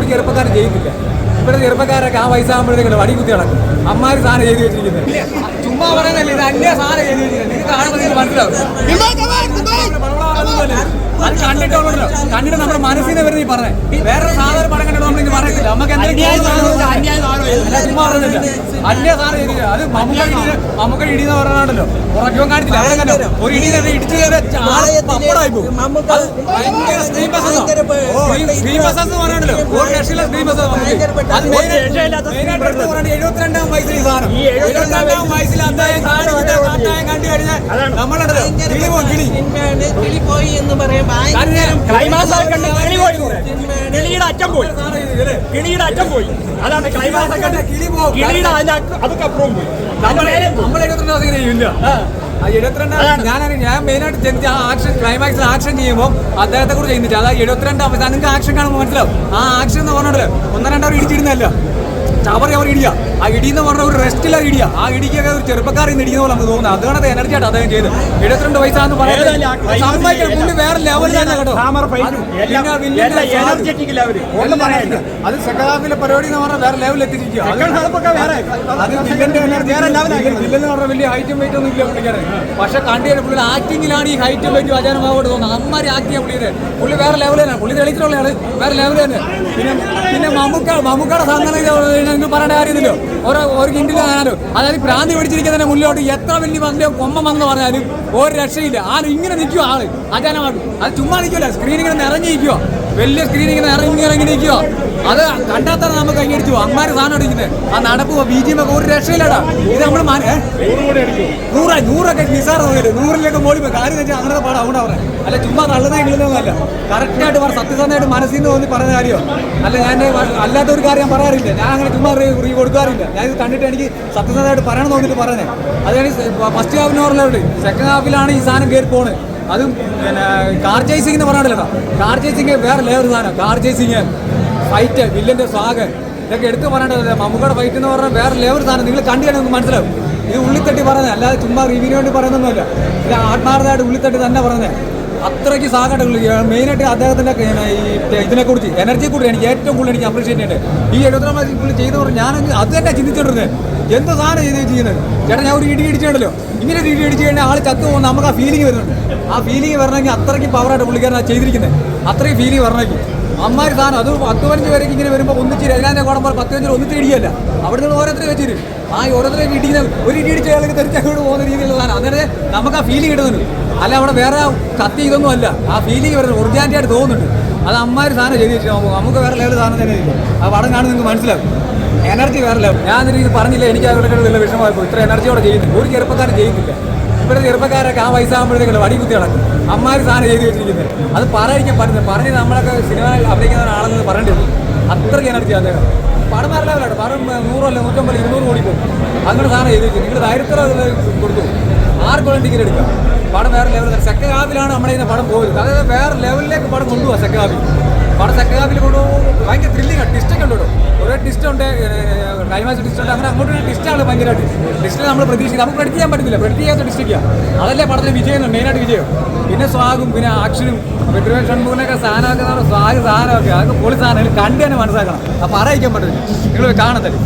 ഒരു ചെറുപ്പക്കാരൻ ചെയ്തില്ല. ഇവിടെ ചെറുപ്പക്കാരൊക്കെ ആ വയസ്സാകുമ്പോഴത്തേക്ക് വടി കുത്തി നടക്കും. അമ്മാര് സാധനം ചെയ്ത് വെച്ചിരിക്കുന്നത് ചുമ്മാ പറയുന്നല്ലേ, ഇത് അന്യ സാധനം ചെയ്ത് വെച്ചിരിക്കുന്നത്. നിങ്ങൾക്ക് കാണുമ്പോൾ മനസ്സിലാവും. അത് കണ്ടിട്ടുണ്ടല്ലോ, കണ്ടിട്ട് നമ്മുടെ മനസ്സിൽ നിന്ന് വരുന്ന ഈ പറഞ്ഞേ. വേറൊരു സാധാരണ പടം കണ്ടിട്ട് നമ്മൾ ഇത് പറയത്തില്ല. നമുക്ക് എന്തെങ്കിലും ചുമ്മാ പറയുന്നില്ല, അന്യ സാധനം ചെയ്തില്ല. അത് നമുക്ക് ഇടിയെന്ന് പറയാണല്ലോ, ഉറക്കം കാണിച്ചില്ല. അവിടെ കണ്ടോ ഒരു ഇടി ഇടിച്ചു പപ്പടായി പോകും. ഭയങ്കര സ്ക്രീൻ ബസ് എന്ന് പറയാണല്ലോ, ഒരു രക്ഷയില്ല സ്ക്രീൻ ബസ്. അത് മെയിനായിട്ട് 72-ാം വയസ്സിൽ ഈ സാധനം, 72-ാം വയസ്സിൽ അദ്ദേഹം കണ്ടു കഴിഞ്ഞാൽ നമ്മളുണ്ടല്ലോ കിളി പോയി എന്ന് പറയാം. കിളിയുടെ അറ്റം പോയി, കിളിയുടെ അറ്റം പോയി. അതാണ് ക്ലൈമാക്സ്. കിളിയുടെ അതൊക്കെ അപ്പുറം പോയി. നമ്മൾ 72 ഇല്ല. ഞാൻ മെയിനായിട്ട് ജനിച്ച ആ ആക്ഷൻ ക്ലൈമാക്സിൽ ആക്ഷൻ ചെയ്യുമ്പോൾ അദ്ദേഹത്തെ കുറിച്ച് ചെയ്യുന്നില്ല. അതായത് 72 അവസാനം നിങ്ങൾക്ക് ആക്ഷൻ കാണുമ്പോൾ മനസ്സിലാവും. ആ ആക്ഷൻ എന്ന് പറഞ്ഞിട്ട് 1-2 ഇടിച്ചിരുന്നല്ല, ചവറി അവർ ഇടിയ. ആ ഇടിയെന്ന് പറഞ്ഞ ഒരു റെസ്റ്റില്ല ഇടിയ. ആ ഇടിക്കൊക്കെ ഒരു ചെറുപ്പക്കാരിൽ നിന്ന് ഇടിയെന്ന് പോലെ നമുക്ക് തോന്നുന്നത്. അതുകൊണ്ട് എനർജി ആയിട്ട് അദ്ദേഹം ചെയ്ത് 72 വയസ്സാന്ന് പറയുന്നത് പുള്ളി വേറെ ലെവലിലാണ് കേട്ടോ. അത് സെക്കൻഡ് ഹാഫിലെ പരിപാടി എന്ന് പറഞ്ഞാൽ വേറെ ലെവലിൽ എത്തിച്ചിരിക്കുക. അത് വില്ലന്റെ വില്ലെന്ന് പറഞ്ഞാൽ വലിയ ഹൈറ്റും വെയിറ്റ് ഒന്നും ഇല്ല പുള്ളിക്കാരൻ. പക്ഷെ കണ്ടുകഴിഞ്ഞാൽ പുള്ളിയുടെ ആക്ടിങ്ങിലാണ് ഈ ഹൈറ്റും വെയിറ്റും അജാനമാവോട്ട് തോന്നുന്നത്. അമ്മമാരി ആക്ട് ചെയ്യാൻ പുള്ളി വേറെ ലെവൽ തന്നെ. പുള്ളി തെളിച്ചിട്ടുള്ളതാണ് വേറെ ലെവൽ തന്നെ. പിന്നെ മമ്മൂക്കയുടെ സംഘടന പറയേണ്ട കാര്യമില്ലല്ലോ. ഒരു കിണ്ടിലോ കാണാനോ, അതായത് പ്രാന്തി പിടിച്ചിരിക്കുന്നതിന്റെ മുന്നിലോട്ട് എത്ര വലിയ വന്നോ കൊമ്മ വന്നെന്ന് പറഞ്ഞാലും ഒരു രക്ഷയില്ല. ഇങ്ങനെ നിൽക്കുക ആള് അജാനമായിട്ട്. അത് ചുമ്മാ നിൽക്കില്ല, സ്ക്രീനിങ്ങനെ നിറഞ്ഞിരിക്കുക. വലിയ സ്ക്രീനിങ്ങനെ ഇറങ്ങി നിൽക്കുക. അത് കണ്ടാൽ നമുക്ക് കൈയടിച്ചു. അമ്മാര് സാധനം അടിക്കുന്നത് ആ നടപ്പ് ബിജിഎമ്മൊക്കെ ഒരു രക്ഷയില്ലടാ. ഇത് നമ്മൾ 100 നിസാർ നോക്കില്ല, 100-ലേക്ക് മോളി പോയി. കാര്യം വെച്ചാൽ അങ്ങനത്തെ പാടാ അവിടെ പറയാം. അല്ല ചുമ്മാ തള്ളുന്നതെങ്കിലൊന്നുമല്ല, കറക്റ്റായിട്ട് സത്യസന്ധമായിട്ട് മനസ്സിൽ നിന്ന് തോന്നി പറഞ്ഞ കാര്യമോ. അല്ല ഞാൻ അല്ലാത്തൊരു കാര്യം ഞാൻ പറയാറില്ല. ഞാൻ അങ്ങനെ ചുമ്മാ റീ കൊടുക്കാറില്ല. ഞാൻ ഇത് കണ്ടിട്ട് എനിക്ക് സത്യസന്ധമായിട്ട് പറയണം തോന്നിട്ട് പറഞ്ഞത്. അതാണ് ഫസ്റ്റ് ഹാഫിന് പറഞ്ഞിട്ടുണ്ട്. സെക്കൻഡ് ഹാഫിലാണ് ഈ സാധനം കയറി പോണ്. അതും പിന്നെ കാർ ചേസിംഗ് എന്ന് പറയാറില്ലടാ. കാർ ചേസിംഗ് വേറെ ലെവൽ സാധനം. കാർ ചേസിങ്, ഫൈറ്റ്, വില്ലന്റെ സ്വാഗ്, ഇതൊക്കെ എടുത്ത് പറയേണ്ടതല്ലേ. മമ്മൂക്കയുടെ ഫൈറ്റ് എന്ന് പറഞ്ഞാൽ വേറെ ലെവൽ സാധനം. നിങ്ങൾ കണ്ടു കഴിഞ്ഞാൽ നമുക്ക് മനസ്സിലാവും. ഇത് ഉള്ളിത്തട്ടി പറയുന്നത്, അല്ലാതെ ചുമ്മാ റിവ്യൂവിന് വേണ്ടി പറയുന്നൊന്നുമല്ല. ഇത് ആത്മാർത്ഥമായിട്ട് ഉള്ളിത്തട്ടി തന്നെ പറയുന്നത്. അത്രയ്ക്ക് സാഗായിട്ട് മെയിനായിട്ട് അദ്ദേഹത്തിൻ്റെ ഇതിനെക്കുറിച്ച് എനർജിയെക്കുറിച്ച് എനിക്ക് ഏറ്റവും കൂടുതൽ എനിക്ക് അപ്രീഷിയേറ്റ് ചെയ്യുന്നുണ്ട്. ഈ 72 വയസ്സിൽ പുള്ളി ചെയ്തവർ ഞാൻ അത് തന്നെ ചിന്തിച്ചിട്ടുണ്ട്. എന്ത് സാധനം ചെയ്യുന്നത് ചേട്ടാ. ഞാൻ ഒരു ഇടി ഇടിച്ചിട്ടുണ്ടല്ലോ, ഇങ്ങനെ ഒരു ഇടി ഇടിച്ചു കഴിഞ്ഞാൽ ആൾ ചത്തു പോകുന്ന നമുക്ക് ആ ഫീലിംഗ് വരുന്നുണ്ട്. ആ ഫീലിംഗ് വരണമെങ്കിൽ അത്രയ്ക്ക് പവറായിട്ട് പുള്ളിക്കാരൻ ചെയ്തിരിക്കുന്നത്. അത്രയും ഫീലിംഗ് വരണമെങ്കിൽ അമ്മാര് സാധനം അത് 10-15 പേരേക്ക് ഇങ്ങനെ വരുമ്പോൾ ഒന്നിച്ചിരി അതിനെ കോടം പോലെ 10-15 ഒന്നിച്ച് ഇടിയല്ല. അവിടെ നിന്ന് ഓരോരുത്തരെ വെച്ചിട്ട് ഓരോരുത്തരേക്ക് ഇടിക്കുന്ന ഒരു ഇടി ഇടിച്ച ആൾക്ക് തെറിച്ചങ്ങോട്ട് പോകുന്ന രീതിയിലുള്ള സാധനം. അന്നേരം നമുക്ക് ആ ഫീലിംഗ് കിട്ടുന്നുണ്ട്. അല്ല അവിടെ വേറെ കത്തി ഇതൊന്നും അല്ല. ആ ഫീലിംഗ് വരുന്നത് ഒറിജിനാലിറ്റി ആയിട്ട് തോന്നുന്നുണ്ട്. അത് അമ്മാര് സാധനം ചെയ്ത് വെച്ചിട്ട് നമുക്ക് വേറെ ലെവൽ സാധനം തന്നെ ആയിരിക്കും. ആ പടം കാണുന്നത് നിങ്ങൾക്ക് മനസ്സിലാവും. എനർജി വേറെ ലെവൽ. ഞാൻ ഇത് പറഞ്ഞില്ല, എനിക്ക് അവരുടെ വലിയ വിഷമമായിപ്പോൾ. ഇത്ര എനർജിയോടെ ചെയ്യുന്നു ഒരു ചെറുപ്പക്കാരൻ ചെയ്യുന്നില്ല. ഇവിടെ ചെറുപ്പക്കാരൊക്കെ ആ വയസ്സാകുമ്പോഴത്തേക്ക് വടി കുത്തി നടക്കും. അമ്മാര് സാധനം ചെയ്ത് വെച്ചിരിക്കുന്നത്. അത് പറയാതിരിക്കാൻ പറ്റുന്നത്. പറഞ്ഞ് നമ്മളൊക്കെ സിനിമയിൽ അഭിനയിക്കുന്ന ഒരാളെന്ന് പറയേണ്ടത്. അത്രയ്ക്ക് എനർജി അദ്ദേഹം. പടം വേറെ ലെവലാണ്. പടം 100 അല്ല 150 200 കോടി പോകും. അങ്ങനെ സാധനം ചെയ്ത് വെച്ചു. നിങ്ങൾ ധൈര്യത്തിൽ കൊടുത്തു ആർക്കും ടിക്കറ്റ് എടുക്കാം. പടം വേറെ ലെവലിൽ. സെക്കൻഡ് ഹാഫിലാണ് നമ്മുടെ ഇതിനെ പടം പോയത്. അതായത് വേറെ ലെവലിലേക്ക് പടം കൊണ്ടുപോകാം. സെക്കൻഡ് ഹാഫിൽ കൊണ്ടുപോകും. ഭയങ്കര ത്രില്ലിംഗ്. ടിസ്റ്റൊക്കെ ഉണ്ടോ, ഓരോ ടിസ്റ്റ് ഉണ്ട്, ക്ലൈമാക്സ് ടിസ്റ്റ് ഉണ്ട്. അങ്ങനെ അങ്ങോട്ട് ടിസ്റ്റാണ് ഭയങ്കരമായിട്ട്. ടിസ്റ്റിൽ നമ്മൾ പ്രതീക്ഷിക്കുന്നത് നമുക്ക് പ്രഡിക്റ്റ് ചെയ്യാൻ പറ്റില്ല. പ്രഡിക്റ്റ് ചെയ്യാത്ത ടിസ്റ്റൊക്കെയാണ്. അതല്ലേ പടത്തിൽ വിജയം, മെയിനായിട്ട് വിജയം. പിന്നെ സ്വാഗും പിന്നെ ആക്ഷനും പൃഥ്വിരാജ് ഷൺമുഖനൊക്കെ സാധനമൊക്കെ സാധനമൊക്കെ അതൊക്കെ പൊളി സാധനം കണ്ടു തന്നെ മനസ്സിലാക്കണം. അപ്പോൾ അറിയിക്കാൻ പറ്റില്ല. നിങ്ങൾ കാണത്തില്ല.